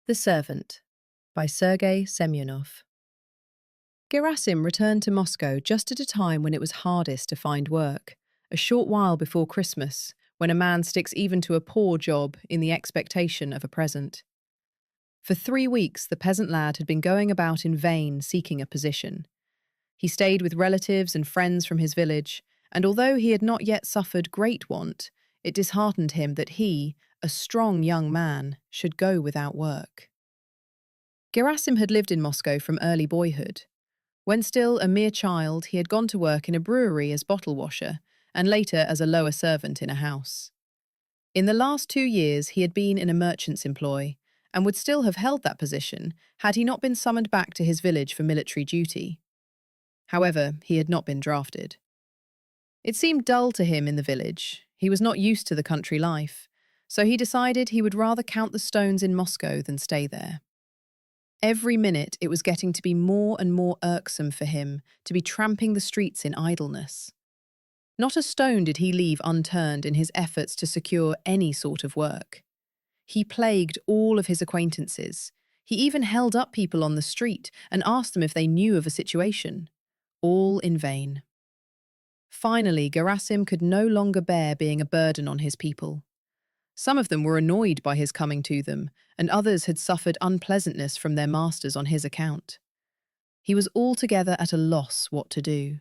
The Servant by Sergey Semyonov. Gerasim returned to Moscow just at a time when it was hardest to find work, a short while before Christmas, when a man sticks even to a poor job in the expectation of a present. For 3 weeks, the peasant lad had been going about in vain seeking a position. He stayed with relatives and friends from his village, and although he had not yet suffered great want, it disheartened him that he, a strong young man, should go without work. Gerasim had lived in Moscow from early boyhood. When still a mere child, he had gone to work in a brewery as bottle washer, and later as a lower servant in a house. In the last 2 years, he had been in a merchant's employ, and would still have held that position had he not been summoned back to his village for military duty. However, he had not been drafted. It seemed dull to him in the village. He was not used to the country life, so he decided he would rather count the stones in Moscow than stay there. Every minute it was getting to be more and more irksome for him to be tramping the streets in idleness. Not a stone did he leave unturned in his efforts to secure any sort of work. He plagued all of his acquaintances. He even held up people on the street and asked them if they knew of a situation. All in vain. Finally, Gerasim could no longer bear being a burden on his people. Some of them were annoyed by his coming to them, and others had suffered unpleasantness from their masters on his account. He was altogether at a loss what to do.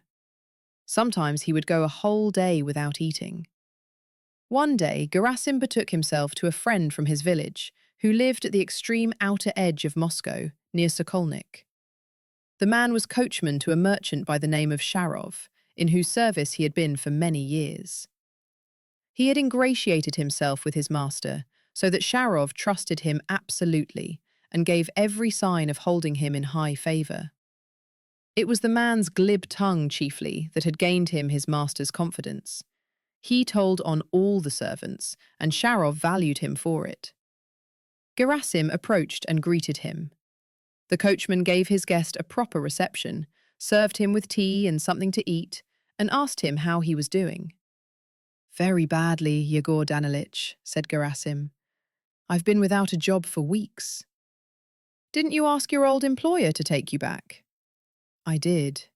Sometimes he would go a whole day without eating. One day, Gerasim betook himself to a friend from his village, who lived at the extreme outer edge of Moscow, near Sokolnik. The man was coachman to a merchant by the name of Sharov, in whose service he had been for many years. He had ingratiated himself with his master, so that Sharov trusted him absolutely and gave every sign of holding him in high favour. It was the man's glib tongue, chiefly, that had gained him his master's confidence. He told on all the servants, and Sharov valued him for it. Gerasim approached and greeted him. The coachman gave his guest a proper reception, served him with tea and something to eat, and asked him how he was doing. "Very badly, Yegor Danilych," said Gerasim. "I've been without a job for weeks." "Didn't you ask your old employer to take you back?" "I did."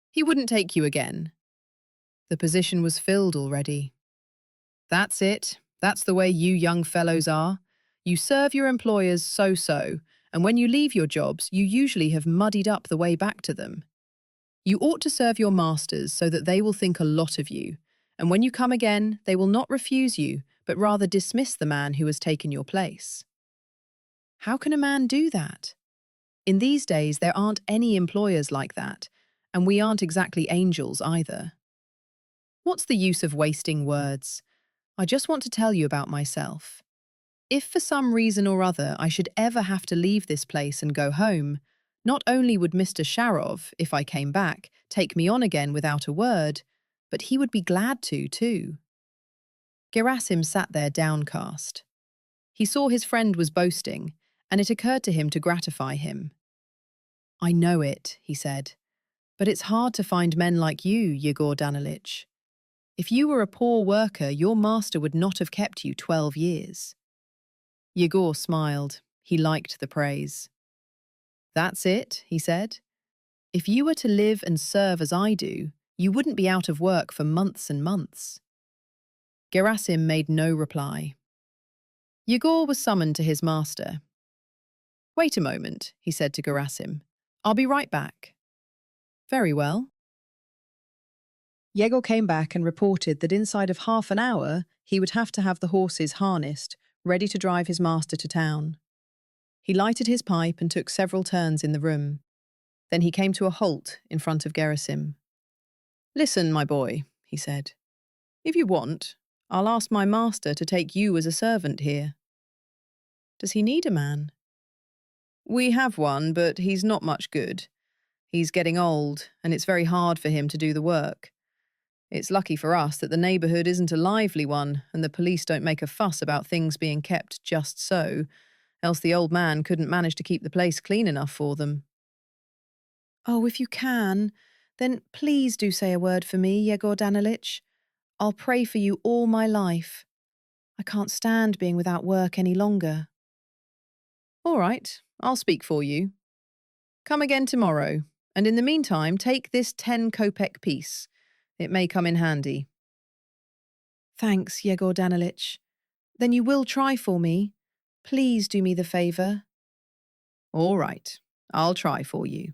"He wouldn't take you again." "The position was filled already." "That's it. That's the way you young fellows are. You serve your employers so-so, and when you leave your jobs, you usually have muddied up the way back to them. You ought to serve your masters so that they will think a lot of you, and when you come again, they will not refuse you, but rather dismiss the man who has taken your place." "How can a man do that? In these days, there aren't any employers like that, and we aren't exactly angels either." "What's the use of wasting words? I just want to tell you about myself. If for some reason or other I should ever have to leave this place and go home, not only would Mr. Sharov, if I came back, take me on again without a word, but he would be glad to, too." Gerasim sat there downcast. He saw his friend was boasting, and it occurred to him to gratify him. "I know it," he said, "but it's hard to find men like you, Yegor Danilych. If you were a poor worker, your master would not have kept you 12 years. Yegor smiled. He liked the praise. "That's it," he said. "If you were to live and serve as I do, you wouldn't be out of work for months and months." Gerasim made no reply. Yegor was summoned to his master. "Wait a moment," he said to Gerasim. "I'll be right back." "Very well." Yegor came back and reported that inside of half an hour he would have to have the horses harnessed, ready to drive his master to town. He lighted his pipe and took several turns in the room. Then he came to a halt in front of Gerasim. "Listen, my boy," he said. "If you want, I'll ask my master to take you as a servant here." "Does he need a man?" "We have one, but he's not much good. He's getting old, and it's very hard for him to do the work. It's lucky for us that the neighbourhood isn't a lively one, and the police don't make a fuss about things being kept just so, else the old man couldn't manage to keep the place clean enough for them." "Oh, if you can, then please do say a word for me, Yegor Danilych. I'll pray for you all my life. I can't stand being without work any longer." All right, I'll speak for you. Come again tomorrow, and in the meantime, take this 10 kopeck piece. It may come in handy. Thanks, Yegor Danilych. Then you will try for me. Please do me the favour. All right, I'll try for you.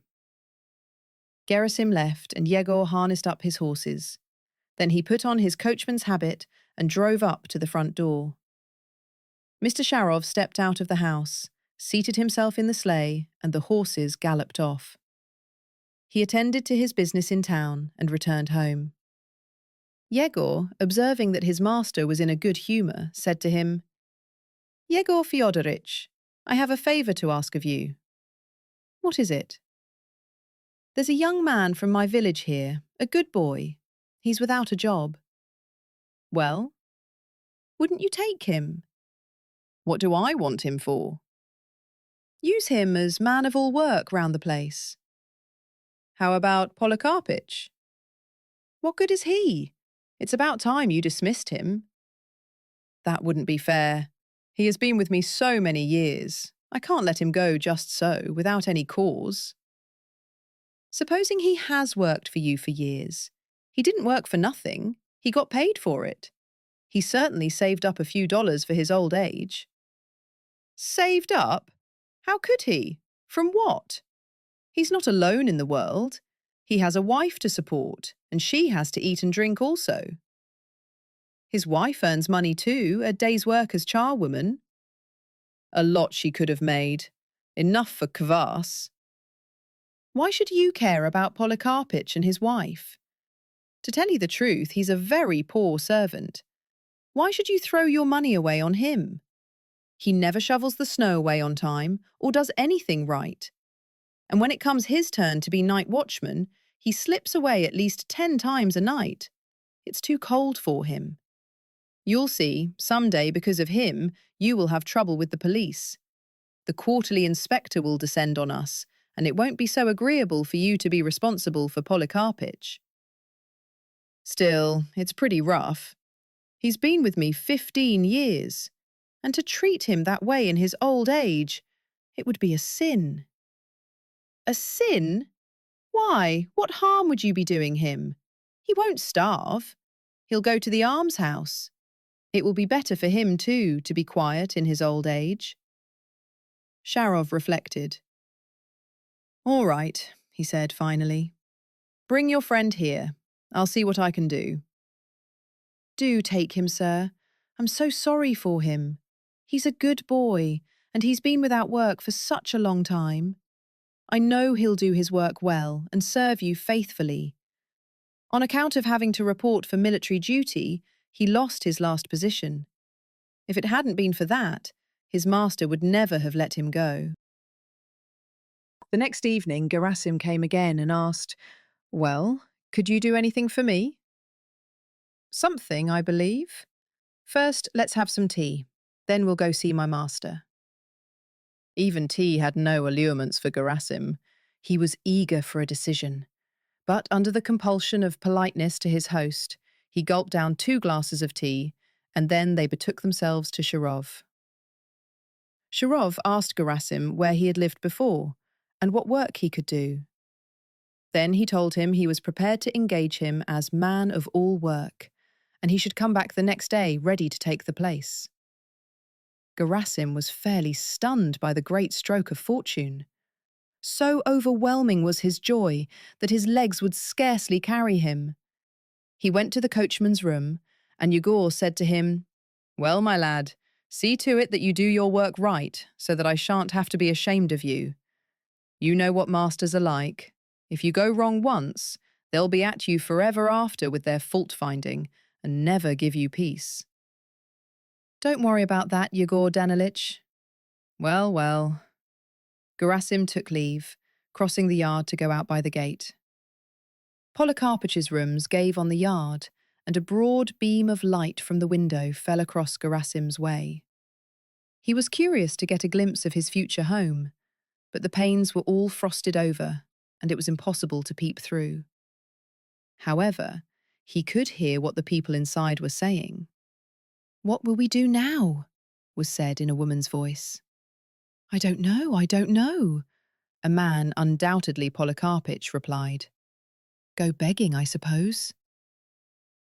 Gerasim left, and Yegor harnessed up his horses. Then he put on his coachman's habit and drove up to the front door. Mr. Sharov stepped out of the house, seated himself in the sleigh, and the horses galloped off. He attended to his business in town and returned home. Yegor, observing that his master was in a good humour, said to him, "Yegor Fyodorich, I have a favour to ask of you." "What is it?" "There's a young man from my village here, a good boy. He's without a job." "Well?" "Wouldn't you take him?" "What do I want him for?" "Use him as man of all work round the place." "How about Polikarpych?" "What good is he? It's about time you dismissed him." "That wouldn't be fair. He has been with me so many years. I can't let him go just so, without any cause." "Supposing he has worked for you for years. He didn't work for nothing. He got paid for it. He certainly saved up a few dollars for his old age." "Saved up? How could he? From what? He's not alone in the world. He has a wife to support, and she has to eat and drink also. His wife earns money too, a day's work as charwoman." "A lot she could have made. Enough for kvass." "Why should you care about Polikarpych and his wife? To tell you the truth, he's a very poor servant. Why should you throw your money away on him? He never shovels the snow away on time or does anything right. And when it comes his turn to be night watchman, he slips away at least 10 times a night. It's too cold for him. You'll see, someday, because of him, you will have trouble with the police. The quarterly inspector will descend on us, and it won't be so agreeable for you to be responsible for Polikarpych. Still, it's pretty rough. He's been with me 15 years, and to treat him that way in his old age, it would be a sin." "A sin? Why, what harm would you be doing him? He won't starve. He'll go to the almshouse. It will be better for him, too, to be quiet in his old age." Sharov reflected. "All right," he said finally. "Bring your friend here. I'll see what I can do." "Do take him, sir. I'm so sorry for him. He's a good boy, and he's been without work for such a long time. I know he'll do his work well and serve you faithfully. On account of having to report for military duty, he lost his last position. If it hadn't been for that, his master would never have let him go." The next evening, Gerasim came again and asked, "Well, could you do anything for me?" "Something, I believe. First, let's have some tea. Then we'll go see my master." Even tea had no allurements for Gerasim. He was eager for a decision. But under the compulsion of politeness to his host, he gulped down 2 glasses of tea, and then they betook themselves to Sharov. Sharov asked Gerasim where he had lived before, and what work he could do. Then he told him he was prepared to engage him as man of all work, and he should come back the next day ready to take the place. Gerasim was fairly stunned by the great stroke of fortune. So overwhelming was his joy that his legs would scarcely carry him. He went to the coachman's room, and Yegor said to him, "Well, my lad, see to it that you do your work right, so that I shan't have to be ashamed of you. You know what masters are like. If you go wrong once, they'll be at you forever after with their fault-finding, and never give you peace." "Don't worry about that, Yegor Danilych." Well, well. Gerasim took leave, crossing the yard to go out by the gate. Polikarpych's rooms gave on the yard, and a broad beam of light from the window fell across Gerasim's way. He was curious to get a glimpse of his future home, but the panes were all frosted over, and it was impossible to peep through. However, he could hear what the people inside were saying. "What will we do now?" was said in a woman's voice. I don't know," a man, undoubtedly Polikarpych, replied. "Go begging, I suppose."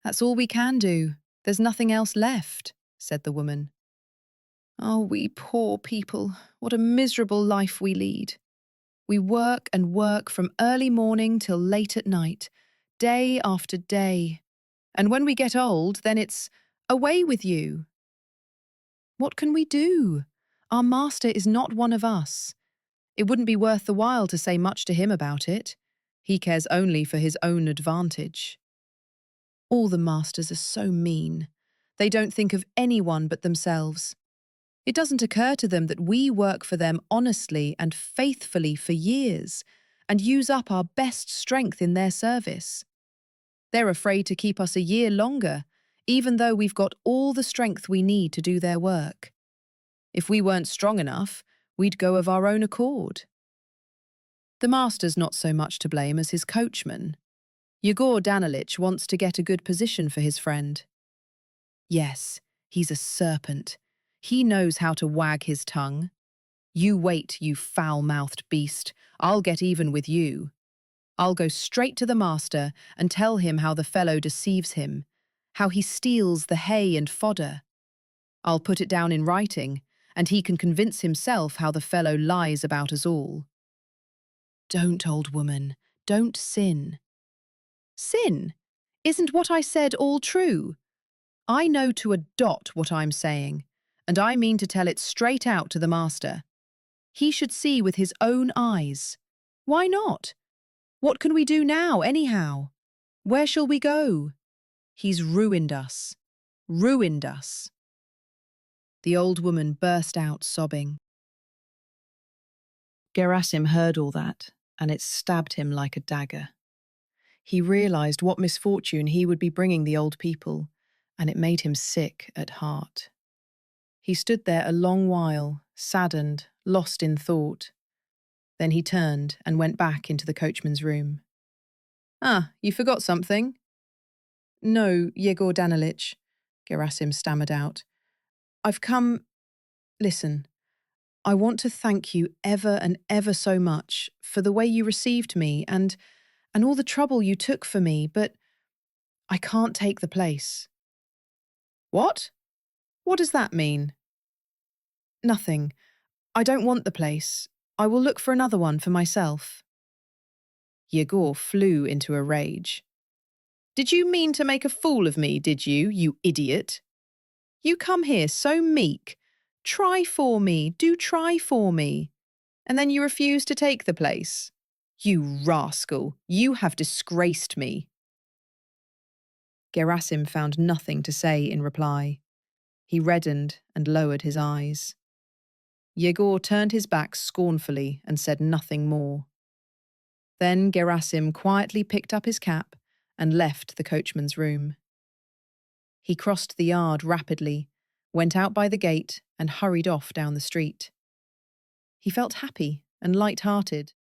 "That's all we can do. There's nothing else left," said the woman. "Oh, we poor people, what a miserable life we lead. We work and work from early morning till late at night, day after day. And when we get old, then it's away with you. What can we do? Our master is not one of us. It wouldn't be worth the while to say much to him about it. He cares only for his own advantage. All the masters are so mean. They don't think of anyone but themselves. It doesn't occur to them that we work for them honestly and faithfully for years and use up our best strength in their service. They're afraid to keep us a year longer, even though we've got all the strength we need to do their work. If we weren't strong enough, we'd go of our own accord." The master's not so much to blame as his coachman. Yegor Danilich wants to get a good position for his friend. Yes, he's a serpent. He knows how to wag his tongue. "You wait, you foul-mouthed beast. I'll get even with you. I'll go straight to the master and tell him how the fellow deceives him, how he steals the hay and fodder. I'll put it down in writing, and he can convince himself how the fellow lies about us all." "Don't, old woman, don't sin." "Sin? Isn't what I said all true? I know to a dot what I'm saying, and I mean to tell it straight out to the master. He should see with his own eyes. Why not? What can we do now, anyhow? Where shall we go? He's ruined us. Ruined us." The old woman burst out sobbing. Gerasim heard all that, and it stabbed him like a dagger. He realized what misfortune he would be bringing the old people, and it made him sick at heart. He stood there a long while, saddened, lost in thought. Then he turned and went back into the coachman's room. "Ah, you forgot something?" "No, Yegor Danilich," Gerasim stammered out. "I've come... Listen, I want to thank you ever and ever so much for the way you received me and all the trouble you took for me, but I can't take the place." "What? What does that mean?" "Nothing. I don't want the place. I will look for another one for myself." Yegor flew into a rage. "Did you mean to make a fool of me, did you, you idiot? You come here so meek. Try for me, do try for me. And then you refuse to take the place. You rascal, you have disgraced me." Gerasim found nothing to say in reply. He reddened and lowered his eyes. Yegor turned his back scornfully and said nothing more. Then Gerasim quietly picked up his cap and left the coachman's room. He crossed the yard rapidly, went out by the gate and hurried off down the street. He felt happy and light-hearted.